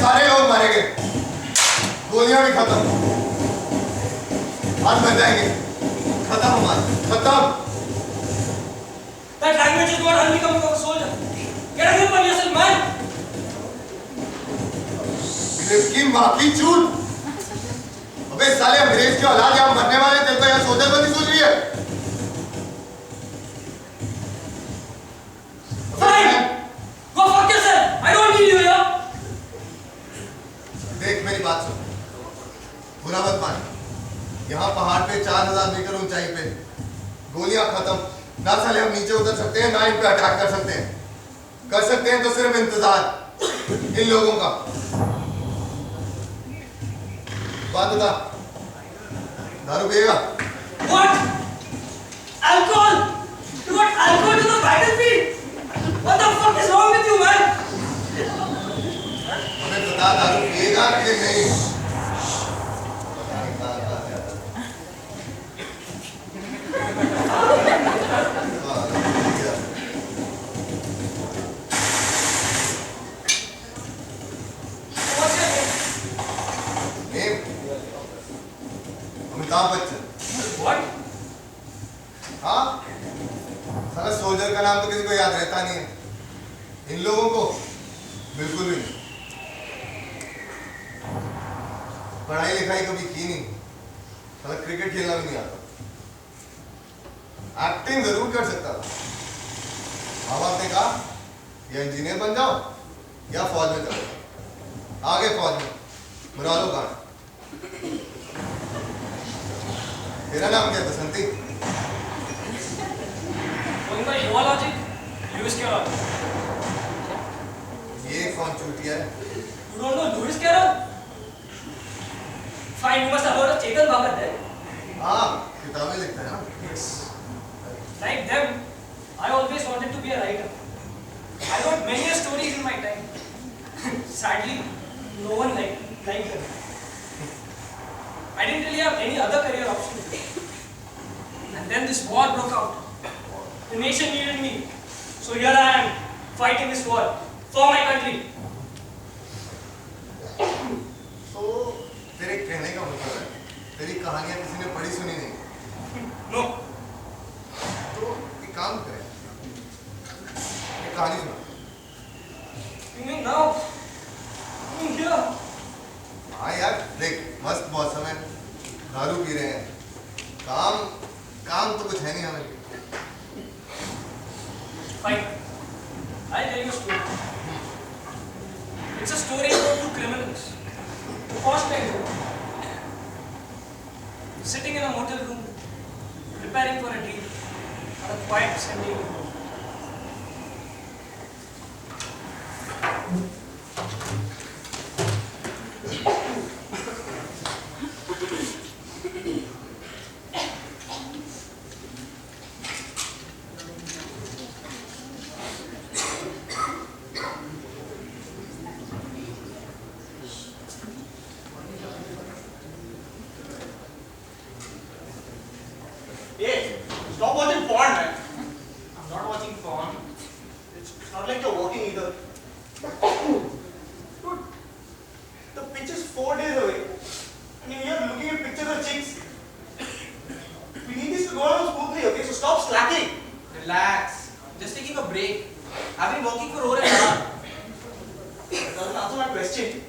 सारे लोग मारे गए, गोलियां भी खत्म, हाथ बन जाएंगे, खत्म हमारा, खत्म। That language is not unbecoming of a soldier. Get a grip on yourself, man. अंग्रेज की माँ की चूत। अबे साले अंग्रेज की औलाद यहाँ मरने वाले थे तो यहाँ सोचल बंदी सोच रही है। Fine. Go fuck yourself. I don't need you here. देख मेरी बात सुन, बुरा मत मान। यहाँ पहाड़ पे 4000 मीटर ऊंचाई पे गोलियां खत्म, ना साले हम नीचे उतर सकते हैं, ना इन पे अटैक कर सकते हैं। कर सकते हैं तो सिर्फ इंतजार इन लोगों का। बात बता, दारू पिएगा? What? Alcohol? You got alcohol to the battlefield? What the fuck is wrong with you, man? हमें बता, दारू पिएगा कि नहीं? What's your name? Name? Amitabh Bachchan. What? हाँ, साला सोल्जर का नाम तो किसी को याद रहता नहीं है, इन लोगों को बिल्कुल भी नहीं। पढ़ाई लिखाई कभी की नहीं, साला क्रिकेट खेलना भी नहीं आता, एक्टिंग जरूर कर सकता था। माँ बाप ने कहा या इंजीनियर बन जाओ या फौज में चलो, आगे फौज में बुरा लो गाना। तेरा नाम क्या है? बसंती? Going by your logic, Lewis Carroll. ये कौन चूतिया है? You don't know Lewis Carroll? Fine, you must have heard of Chetan Bhagat then. हाँ, किताबें लिखता है ना। Like them, I always wanted to be a writer. I wrote many stories in my time. Sadly, no one liked them. I didn't really have any other career option. And then this war broke out. The nation needed me. So here I am, fighting this war for my country. तो तेरे कहने का मतलब है तेरी कहानियां किसी ने पढ़ी सुनी नहीं? No. तो एक काम करें, एक कहानी सुना। You mean now? You mean here? हाँ यार, देख मस्त मौसम है, दारू पी रहे हैं, काम तो कुछ है नहीं हमें। Fine. I'll tell you a story. It's a story about two criminals. Posh guys, sitting in a motel room, preparing for a deal on a quiet Sunday evening. Hey, stop watching porn, man. I'm not watching porn. It's not like you're walking either. Dude, the pitch is 4 days away. And you're looking at pictures of chicks. We need this to go on smoothly, okay? So stop slacking. Relax. Just taking a break. I've been working for over an hour. That doesn't answer my question.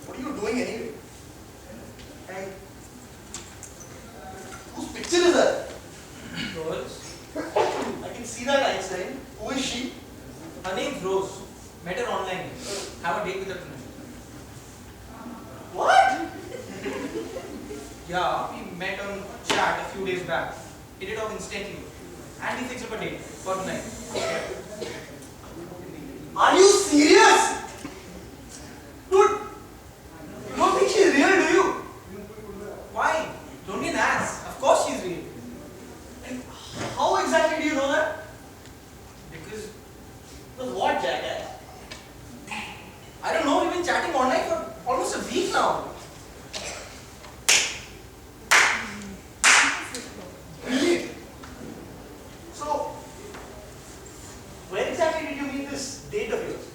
What are you doing anyway? And whose picture is that? Rose. I can see that Einstein. Who is she? Her name's Rose. Met her online. Have a date with her tonight. What? Yeah, we met on chat a few days back. Hit it off instantly. And we fixed up a date for tonight. Are you serious? Dude, you don't think she's real, do you? Why? Don't be an ass. Of course she's real. And how exactly do you know that? Because, Because what, jackass? I don't know, we've been chatting online for almost a week now. Really? So, where exactly did you meet this date of yours?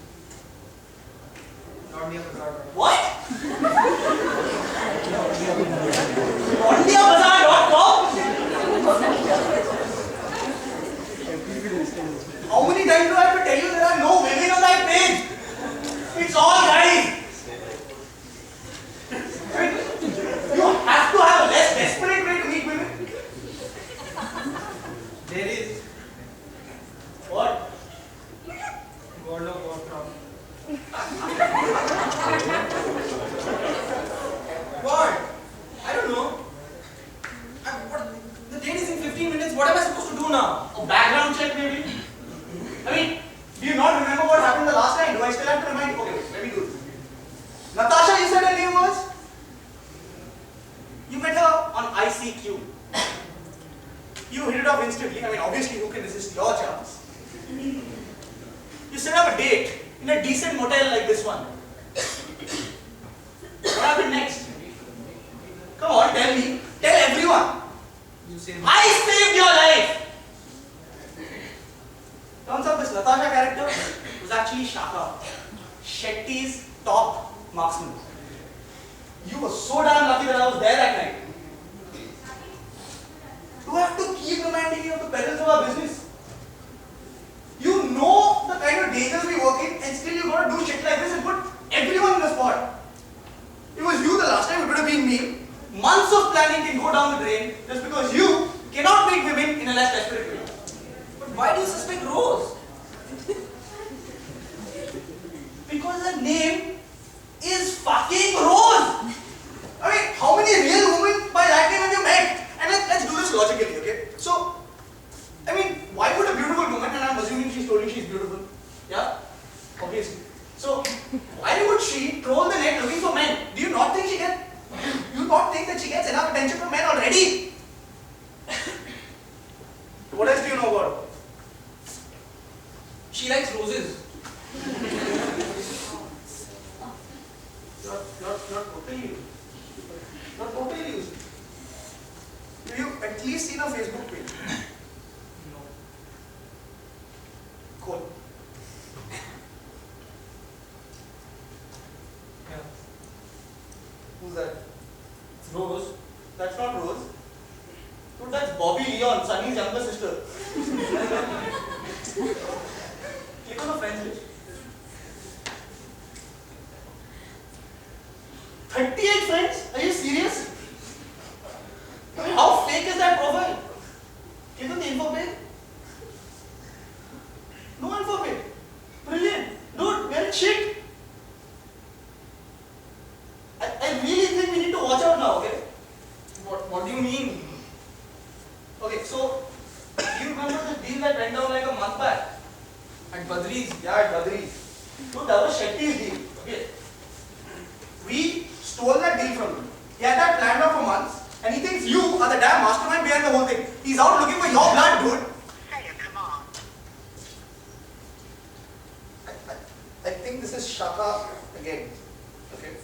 ICQ. You hit it off instantly. I mean, obviously, who can resist your charms? You set up a date in a decent motel like this one. What happened next? Come on, tell me. Tell everyone. You say I saved your life! Turns out this Natasha character was actually Shaka, Shetty's top marksman. You were so damn lucky that I was there that night. Do I have to keep reminding you of the perils of our business? You know the kind of dangers we work in, and still you gotta do shit like this and put everyone in the spot. It was you the last time, it would have been me. Months of planning can go down the drain just because you cannot meet women in a less desperate way. But why do you suspect Rose? Because her name is fucking Rose! I mean, how many real women by that name have you met? And let's do this logically, okay? So, I mean, why would a beautiful woman, and I'm assuming she's told you she's beautiful, yeah? Obviously. So, why would she troll the net looking for men? Do you not think that she gets enough attention from men already? What else do you know about her? She likes roses. You're totally used. You're totally used. Have you at least seen her Facebook page? No. Cool. Yeah. Who's that? It's Rose. That's not Rose. Dude, that's Bobby Leon, Sunny's younger sister. Click on the friends list. 38 friends? Are you serious? I mean, how fake is that profile? Click on the info page. No info page. Brilliant. Dude, we're in shit. I really think we need to watch out now, okay? What do you mean? Okay, so, do you remember the deal that went down like a month back? At Badri's. Yeah, at Badri's. Dude, that was Shetty's deal. Okay. We stole that deal from him. He had that planned out for months, and he thinks you are the damn mastermind behind the whole thing. He's out looking for your blood, dude. Hey, come on. I think this is Shaka again. Okay.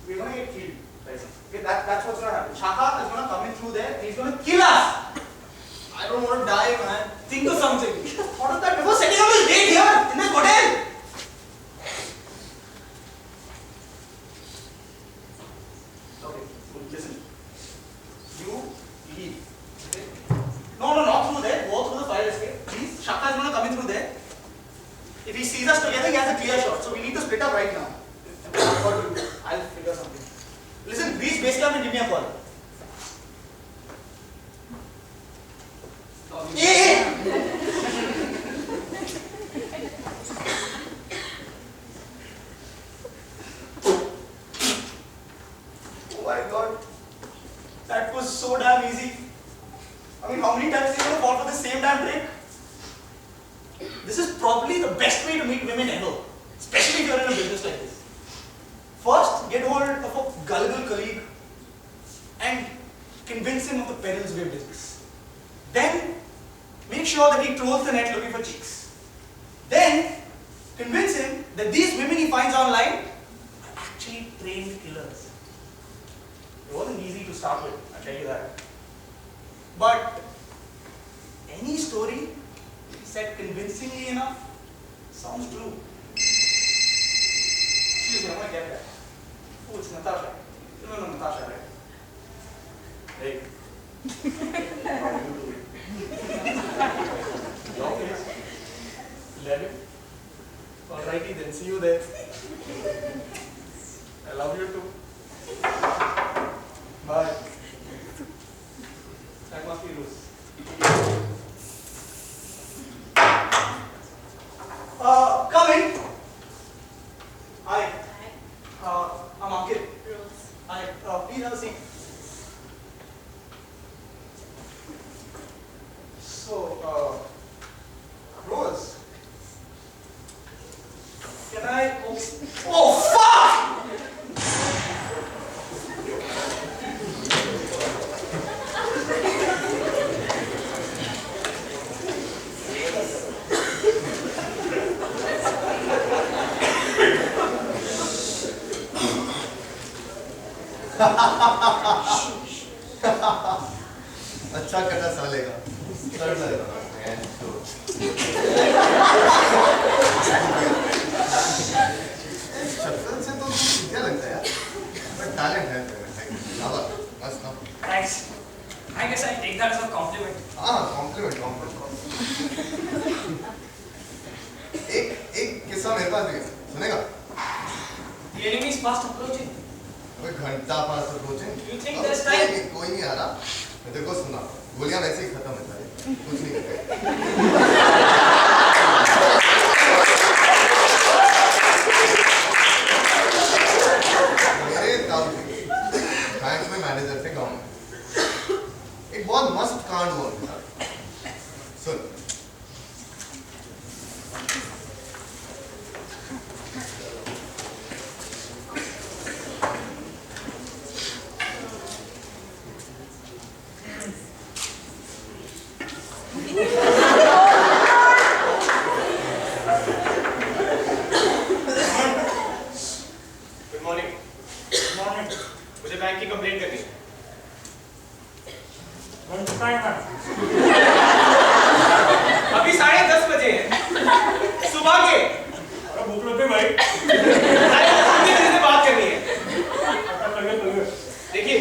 We're gonna get killed. Okay, that's what's gonna happen. Shaka is gonna come in through there and he's gonna kill us. I don't want to die, man. Think of something. You should have thought of that before setting up this date here in this hotel. Okay, so listen. You leave. Okay? No, not through there. Go through the fire escape. Please. Shaka is gonna come in through there. If he sees us together, he has a clear shot. So we need to split up right now. I'll figure something. Listen, please base camp and give me a call. Hey! Oh my god. That was so damn easy. I mean, how many times are you going to fall for the same damn trick? This is probably the best way to meet women ever. Especially if you're in a business like this. First, get hold of a gullible colleague and convince him of the perils of your business. Then, make sure that he trolls the net looking for chicks. Then, convince him that these women he finds online are actually trained killers. It wasn't easy to start with, I'll tell you that. But, any story said convincingly enough sounds true. Excuse me, I want to get that. Oh, it's Natasha. You know Natasha, right? Hey. How are you doing? Long days. 11. Alrighty then, see you there. I love you too. Bye. That must be Rose. Come in. Hi. I'm Ankit. Rose. Hi. Please have a seat. So, Rose. Can I? Oh fuck! अच्छा कटा साले का कर लगेगा शक्ल से तो क्या लगता है यार, बट टैलेंट है मस्त ना। Thanks. I guess I'll take that as a compliment. हाँ कॉम्प्लीमेंट। एक किस्सा मेरे पास भी है, सुनेगा? The enemy is fast approaching. अबे घंटा पास approaching. You think there's time? कोई नहीं आ रहा, मैं तेरे को सुना, गोलियां वैसे ही खत्म है सारी, कुछ नहीं करते। मेरे ताऊ जी बैंक में मैनेजर थे गाँव में, एक बहुत मस्त कांड हुआ उनके साथ, सुन। Good morning. मुझे बैंक की कंप्लेंट करनी है। अभी 10:30 बजे हैं, सुबह के। भूख लग गई भाई। अरे मुझे किसी से बात करनी है। देखिए,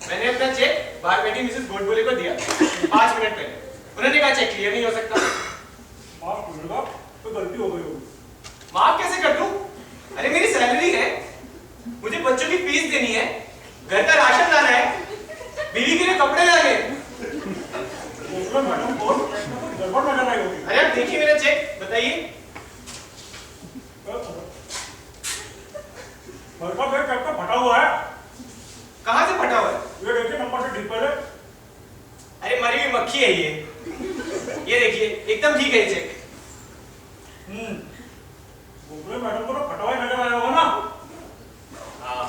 मैंने अपना चेक बाहर बैठी मिसेस गोडबोले को दिया 5 मिनट पहले। उन्होंने कहा चेक क्लियर नहीं हो सकता। माफ कीजिएगा, कोई गलती हो गई होगी। माफ कैसे कर दूं? अरे मेरी सैलरी है, मुझे बच्चों की फीस देनी है, घर का राशन लाना है, बीवी के लिए कपड़े लाने हैं। मैडम को गड़बड़ नजर आई होगी। अरे आप देखिए मेरा चेक, बताइए। मेरे पास एक चेक तो फटा हुआ है। कहाँ से फटा हुआ है? ये देखिए नंबर से ठीक पहले। अरे मरी हुई मक्खी है ये देखिए एकदम ठीक है ये चेक। मैडम को तो फटा हुआ नजर आया होगा ना। हाँ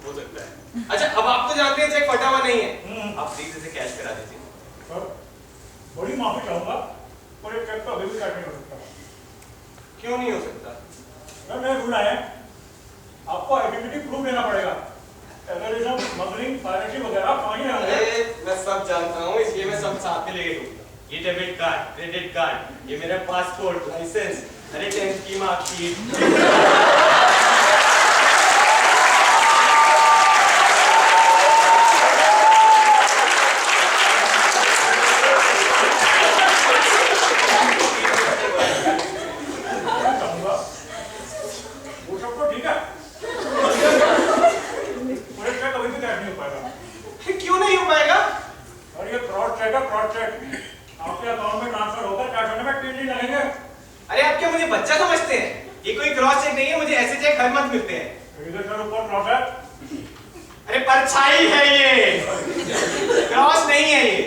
हो सकता है। अच्छा अब आप तो जानते हैं चेक फटा हुआ नहीं है, आप प्लीज इसे कैश करा दीजिए। सर बड़ी माफी चाहूंगा, पर एक चेक तो अभी भी कैश नहीं हो सकता। क्यों नहीं हो सकता? सर मेरा रूल है, आपको आइडेंटिटी प्रूफ देना पड़ेगा। टेररिज्म, स्मगलिंग, पायरेसी वगैरह समझ नहीं आ रहे। अरे मैं सब जानता हूँ, इसलिए मैं सब साथ में लेके दूंगा। ये डेबिट कार्ड, क्रेडिट कार्ड, ये मेरा पासपोर्ट, लाइसेंस, अरे 10th की मार्कशीट। वो सब तो ठीक है, पर एक चेक अभी भी कैश नहीं हो पाएगा। क्यों नहीं हो पाएगा? और ये क्रॉस चेक है, क्रॉस चेक आपके अकाउंट में ट्रांसफर होकर कैश होने में 3 दिन लगेंगे। अरे आप क्या मुझे बच्चा समझते हैं? ये कोई क्रॉस चेक नहीं है, मुझे ऐसे चेक हर मंथ मिलते हैं। सर ऊपर क्रॉस है। अरे परछाई है ये, क्रॉस नहीं है ये।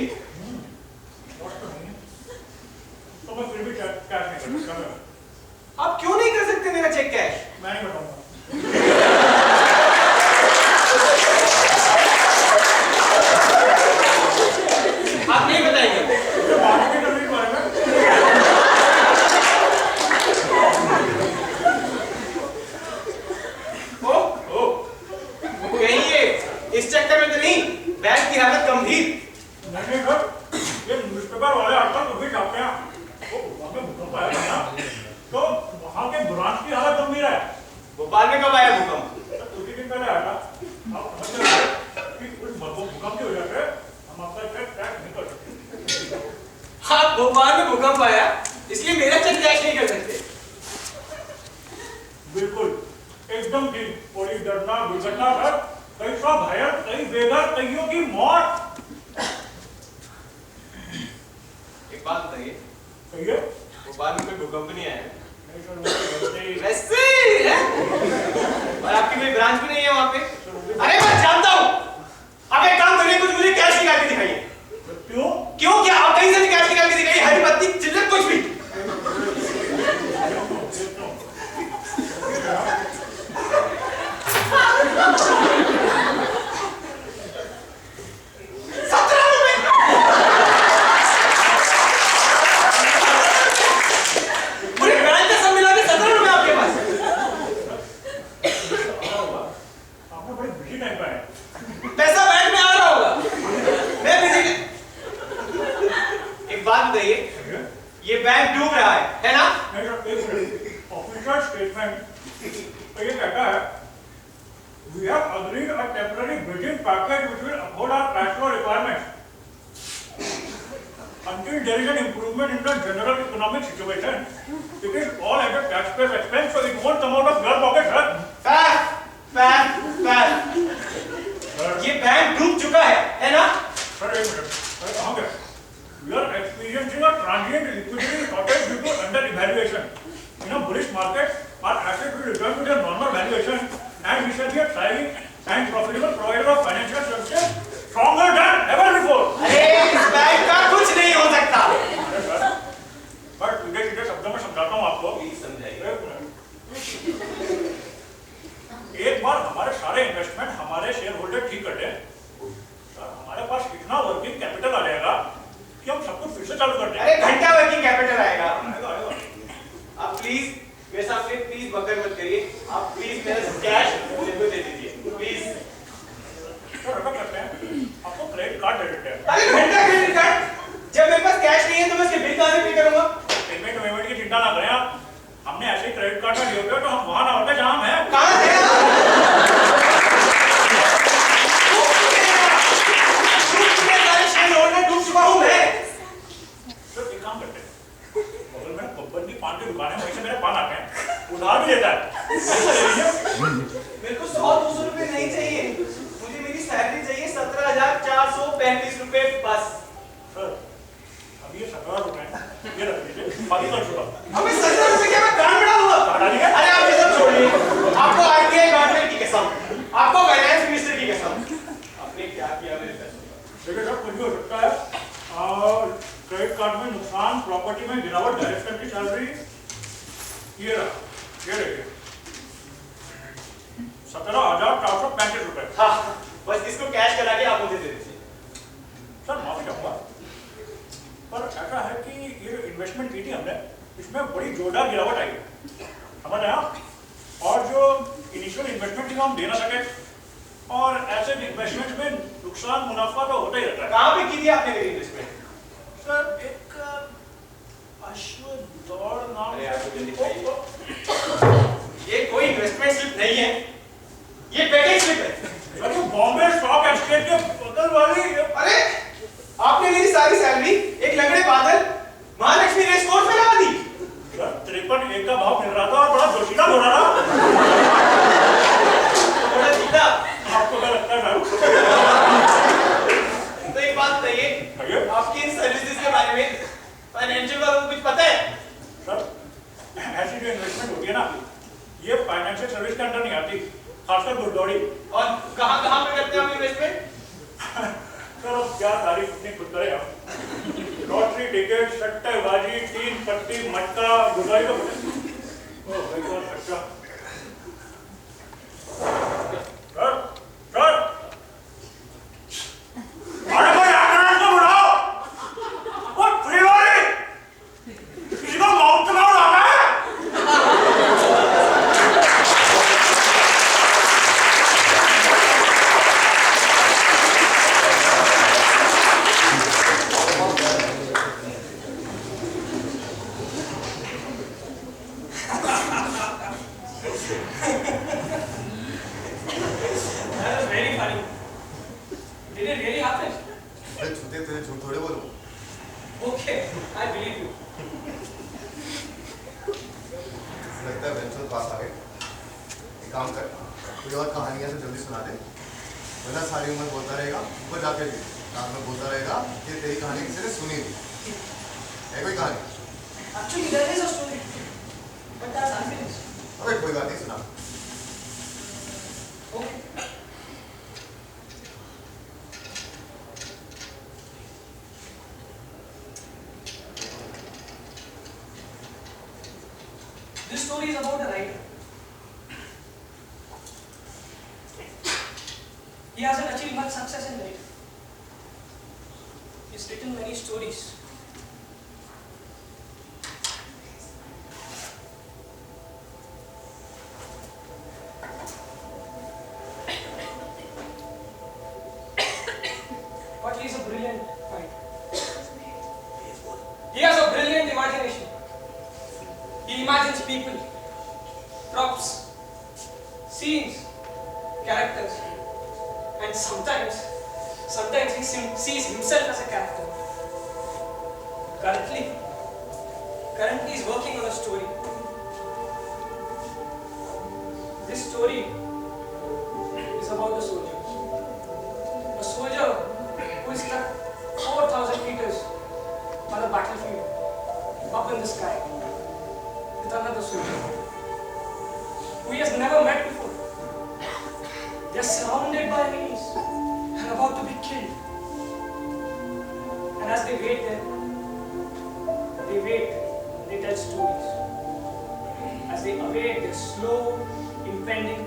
तो मैं फिर भी कैश नहीं कर सकता। आप क्यों नहीं कर सकते मेरा चेक कैश? मैं नहीं बताऊंगा। आप नहीं बताएंगे? बाकी के तकलीफ बारे में कहीं ये इस चक्कर में तो नहीं बैंक की हालत गंभीर? नहीं सर, ये न्यूज़पेपर वाले आजकल कुछ भी छापते हैं। वो वहाँ पे भूकंप आया था ना, तो वहाँ के ब्रांच की हालत गंभीर है। भोपाल में कब आया भूकंप? कुछ ही दिन पहले आया था। आप समझ रहे हैं कि उस भूकंप की वजह से हम आपका चेक कैश नहीं कर सकते। हाँ भोपाल में भूकंप आया इसलिए मेरा चेक कैश नहीं कर सकते। बिल्कुल एकदम ठीक। बड़ी दर्दनाक दुर्घटना पर कई सौ घायल, कई बेघर, कईयों की मौत। एक बात बताइए, कहिए। भोपाल में कोई भूकंप नहीं आया? नहीं सर, वैसे ही- वैसे ही है? और आपकी कोई ब्रांच भी नहीं है वहाँ पे? अरे मैं जानता हूँ। आप एक काम करिए, कुछ मुझे कैश निकाल के दिखाइए। क्यों? क्यों क्या? आप कहीं से भी कैश निकाल के दिखाइए, हरी पत्ती चिल्लर कुछ भी। आपने बड़े बिजी टाइम पे आए। पैसा बैंक में आ रहा होगा। मैं बिजी। एक बात बताइए, ये बैंक डूब रहा है ना? नहीं सर, एक मिनट। ऑफिशियल स्टेटमेंट तो ये कहता है we have agreed a temporary bridging package which will afford our cash flow requirements until there is an improvement in the general economic situation. It is all at the taxpayer's expense, so it won't come out of your pocket, sir. ये bank डूब चुका है ना? Sir, एक minute. Sir, कहाँ गए? We are experiencing a transient liquidity shortage due to under-evaluation. In a bullish market, our assets will return to their normal valuation, and we shall be a thriving and profitable provider of financial services stronger than ever before. अरे इस bank का कुछ नहीं हो सकता। अरे sir, पर सीधे-सीधे शब्दों में समझाता हूँ आपको। प्लीज समझाइए। एक बार हमारे सारे इन्वेस्टमेंट हमारे शेयर होल्डर ठीक कर दें, सर हमारे पास इतना वर्किंग कैपिटल आ जाएगा कि हम सब कुछ फिर से चालू कर देंगे। अरे घंटा वर्किंग कैपिटल आएगा। आएगा। आप प्लीज मेरे साथ से प्लीज बकर मत करिए। आप प्लीज मेरा कैश मुझे दे दीजिए प्लीज। सर ऐसा करते हैं, आपको क्रेडिट कार्ड दे देते हैं। अरे घंटा क्रेडिट कार्ड? जब मेरे पास कैश नहीं है तो मैं उसके बिल कहाँ से पे करूंगा? पेमेंट की चिंता ना करें आप। हमने ऐसे क्रेडिट कार्ड में लिए होते तो हम वहां ना होते जहां हम हैं। कहाँ है डूब चुका हूँ मैं। सर एक काम करते हैं, बगल में बब्बर की पान की दुकान है, वहीं से मेरे पान आते हैं, उधार भी देता है। मेरे को 100-200 रुपए नहीं चाहिए, मुझे मेरी सैलरी चाहिए 17,435 रुपए बस। सर अब ये 17 रुपए ये रख लीजिए, बाकी कर चुका। अबे 17 रुपए क्या मैं कान बड़ा हुआ? अरे आप ये सब छोड़िए। आपको आरबीआई गवर्नमेंट की कसम, आपको फाइनेंस मिनिस्टर की कसम, आपने क्या किया मेरे पैसों का? देखिए सर कुछ भी हो सकता है। क्रेडिट कार्ड में नुकसान, प्रॉपर्टी में गिरावट, डायरेक्टर की सैलरी ये रहा, ये देखिए 17,435 रुपए। हाँ, बस इसको कैश करा के आप मुझे दे दीजिए। सर माफी चाहूंगा, पर ऐसा है कि ये जो इन्वेस्टमेंट की थी हमने, इसमें बड़ी जोरदार गिरावट आई समझ आया। और जो इनिशियल इन्वेस्टमेंट थी वो हम दे ना सके, और ऐसे इन्वेस्टमेंट में नुकसान मुनाफा तो होता ही रहता है। कहाँ पे की थी आपने मेरी इन्वेस्टमेंट? सर एक अश्व दौड़ नाम अरे आपको जल्दी से ये कोई इन्वेस्टमेंट स्लिप नहीं है, ये पेटेंट स्लिप है। सर ये बॉम्बे स्टॉक एक्सचेंज के बगल वाली। अरे आपने मेरी सारी सैलरी एक लंगड़े बादल महालक्ष्मी रेस कोर्स में लगा दी। सर 53 का भाव मिल रहा था और बड़ा जोशीला हो रहा था। तो बड़ा जीता। आपको क्या लगता है सर? तो एक बात बताइए, आपकी इन सर्विसेज के बारे में फाइनेंशियल वालों को कुछ पता है? सर ऐसी जो इन्वेस्टमेंट होती है ना, ये फाइनेंशियल सर्विस के अंदर नहीं आती, खासकर गुड़दौड़ी। और कहाँ पे करते हैं हम इन्वेस्टमेंट? सर अब क्या तारीफ अपनी खुद करें आप। लॉटरी, टिकट, सट्टेबाजी, 3 पत्ती, मटका, गुड़दौड़ी तो ओ भाई कौन सच्चा। सर सर अरे भाई एम्बुलेंस को बुलाओ। वो फ्री वाली किसी को मौत में उड़ाना है। That was very funny. Did it really happen? अरे छूते तुझे झूठ थोड़े बोलूं। Okay, I believe you. लगता है वेंचर पास आ गए। एक काम कर, कोई और कहानियां तो जल्दी सुना दे, वरना सारी उम्र बोलता रहेगा, ऊपर जाके भी रात में बोलता रहेगा कि तेरी कहानी किसी ने सुनी नहीं है। कोई कहानी? Actually, there is a story, but that's unfinished. अबे कोई बात नहीं, सुना। Okay. This story is about a writer. He hasn't achieved much success in life. He's written many stories. characters. And sometimes he sees himself as a character. Currently he's working on a story. This story is about a soldier. A soldier who is stuck 4,000 meters on a battlefield, up in the sky, with another soldier who he has never met before. They are surrounded by enemies and about to be killed. And as they wait there, they tell stories. As they await their slow, impending